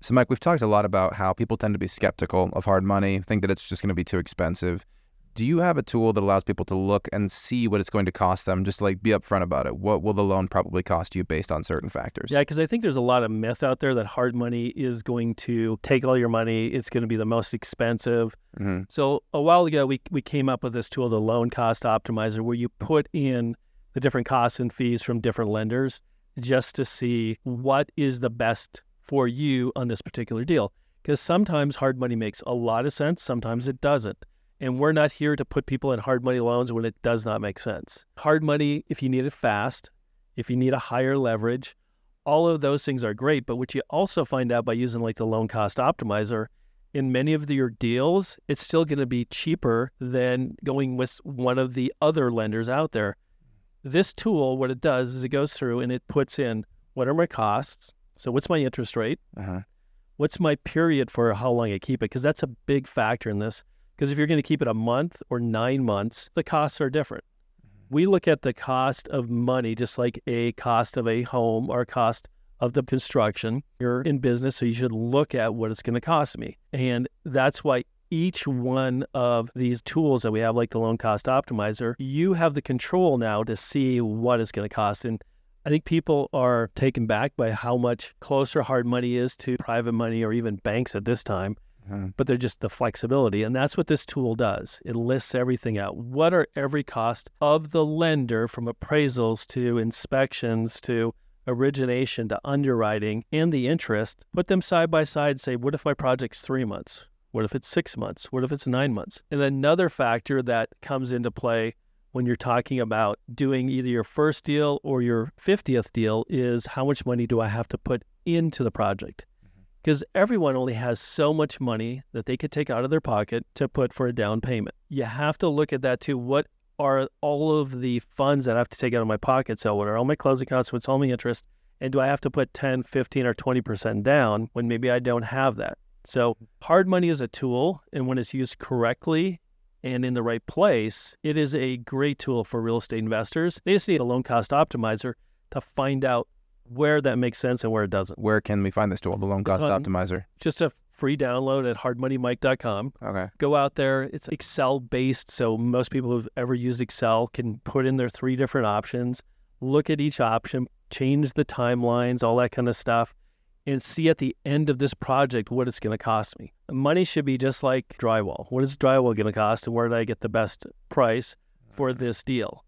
So, Mike, we've talked a lot about how people tend to be skeptical of hard money, think that it's just going to be too expensive. Do you have a tool that allows people to look and see what it's going to cost them, just to be upfront about it? What will the loan probably cost you based on certain factors? Yeah, because I think there's a lot of myth out there that hard money is going to take all your money. It's going to be the most expensive. Mm-hmm. So a while ago, we came up with this tool, the loan cost optimizer, where you put in the different costs and fees from different lenders just to see what is the best for you on this particular deal. Because sometimes hard money makes a lot of sense, sometimes it doesn't. And we're not here to put people in hard money loans when it does not make sense. Hard money, if you need it fast, if you need a higher leverage, all of those things are great. But what you also find out by using the loan cost optimizer, in many of your deals, it's still going to be cheaper than going with one of the other lenders out there. This tool, what it does is it goes through and it puts in what are my costs. So what's my interest rate? What's my period for how long I keep it? Because that's a big factor in this. Because if you're going to keep it a month or 9 months, the costs are different. We look at the cost of money just like a cost of a home or a cost of the construction. You're in business, so you should look at what it's going to cost me. And that's why each one of these tools that we have, like the loan cost optimizer, you have the control now to see what it's going to cost. And I think people are taken back by how much closer hard money is to private money or even banks at this time. But they're just the flexibility. And that's what this tool does. It lists everything out. What are every cost of the lender, from appraisals to inspections to origination to underwriting and the interest? Put them side by side and say, what if my project's 3 months? What if it's 6 months? What if it's 9 months? And another factor that comes into play when you're talking about doing either your first deal or your 50th deal is how much money do I have to put into the project? Because everyone only has so much money that they could take out of their pocket to put for a down payment. You have to look at that too. What are all of the funds that I have to take out of my pocket? So what are all my closing costs? What's all my interest? And do I have to put 10, 15, or 20% down when maybe I don't have that? So hard money is a tool, and when it's used correctly and in the right place, it is a great tool for real estate investors. They just need a loan cost optimizer to find out where that makes sense and where it doesn't. Where can we find this tool, the loan cost optimizer? Just a free download at hardmoneymike.com. Okay. Go out there. It's Excel-based, so most people who've ever used Excel can put in their 3 different options, look at each option, change the timelines, all that kind of stuff, and see at the end of this project what it's going to cost me. Money should be just like drywall. What is drywall going to cost, and where did I get the best price for this deal?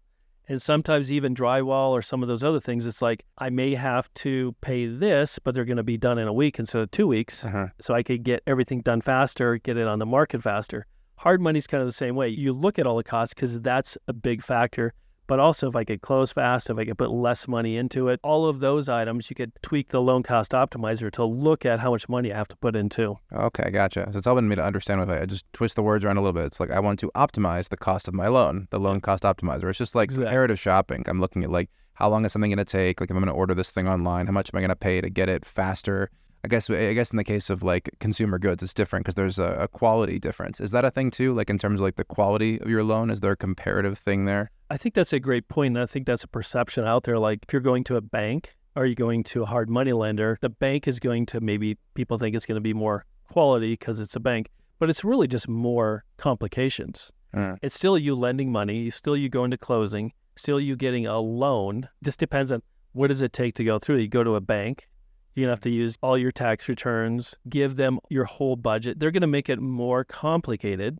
And sometimes even drywall or some of those other things, it's like I may have to pay this, but they're going to be done in a week instead of 2 weeks. So I could get everything done faster, get it on the market faster. Hard money's kind of the same way. You look at all the costs because that's a big factor. But also if I could close fast, if I could put less money into it, all of those items, you could tweak the loan cost optimizer to look at how much money I have to put into. Okay, gotcha. So it's helping me to understand if I just twist the words around a little bit. It's like I want to optimize the cost of my loan, the loan cost optimizer. It's just like comparative shopping. I'm looking at how long is something going to take? If I'm going to order this thing online, how much am I going to pay to get it faster? I guess in the case of consumer goods, it's different because there's a quality difference. Is that a thing too? In terms of the quality of your loan, is there a comparative thing there? I think that's a great point. And I think that's a perception out there. If you're going to a bank or you're going to a hard money lender, the bank is going to, maybe people think it's going to be more quality because it's a bank, but it's really just more complications. It's still you lending money, still you going to closing, still you getting a loan. Just depends on what does it take to go through. You go to a bank, you're going to have to use all your tax returns, give them your whole budget. They're going to make it more complicated.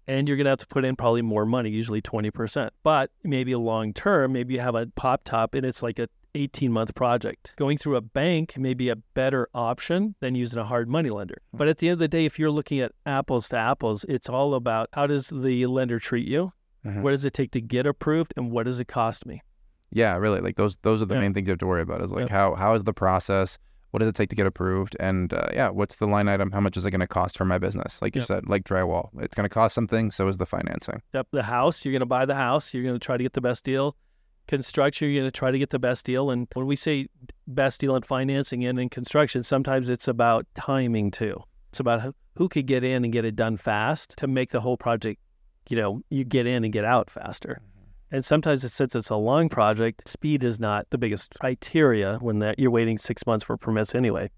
And you're going to have to put in probably more money, usually 20%. But maybe long term, maybe you have a pop top and it's like a 18-month project. Going through a bank may be a better option than using a hard money lender. But at the end of the day, if you're looking at apples to apples, it's all about how does the lender treat you? What does it take to get approved? And what does it cost me? Yeah, really. Those are the main things you have to worry about is how is the process? What does it take to get approved? And what's the line item? How much is it going to cost for my business? Like you said, like drywall, it's going to cost something. So is the financing. The house, you're going to buy the house. You're going to try to get the best deal. Construction, you're going to try to get the best deal. And when we say best deal in financing and in construction, sometimes it's about timing too. It's about who could get in and get it done fast to make the whole project, you get in and get out faster. And sometimes since it's a long project, speed is not the biggest criteria when you're waiting 6 months for permits anyway.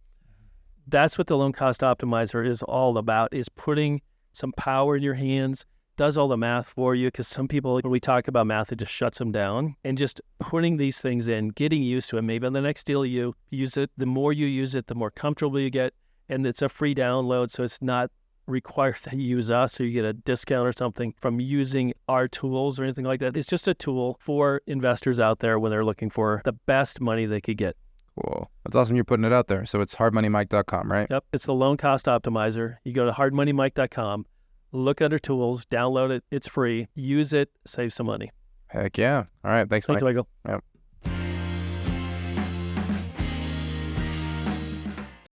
That's what the loan cost optimizer is all about, is putting some power in your hands, does all the math for you, because some people, when we talk about math, it just shuts them down. And just putting these things in, getting used to it. Maybe on the next deal you use it, the more you use it, the more comfortable you get. And it's a free download, so it's not required that you use us or you get a discount or something from using our tools or anything like that. It's just a tool for investors out there when they're looking for the best money they could get. Cool. That's awesome you're putting it out there. So it's hardmoneymike.com, right? Yep. It's the loan cost optimizer. You go to hardmoneymike.com, look under tools, download it. It's free. Use it, save some money. Heck yeah. All right. Thanks, Thanks, Mike. Michael. Yep.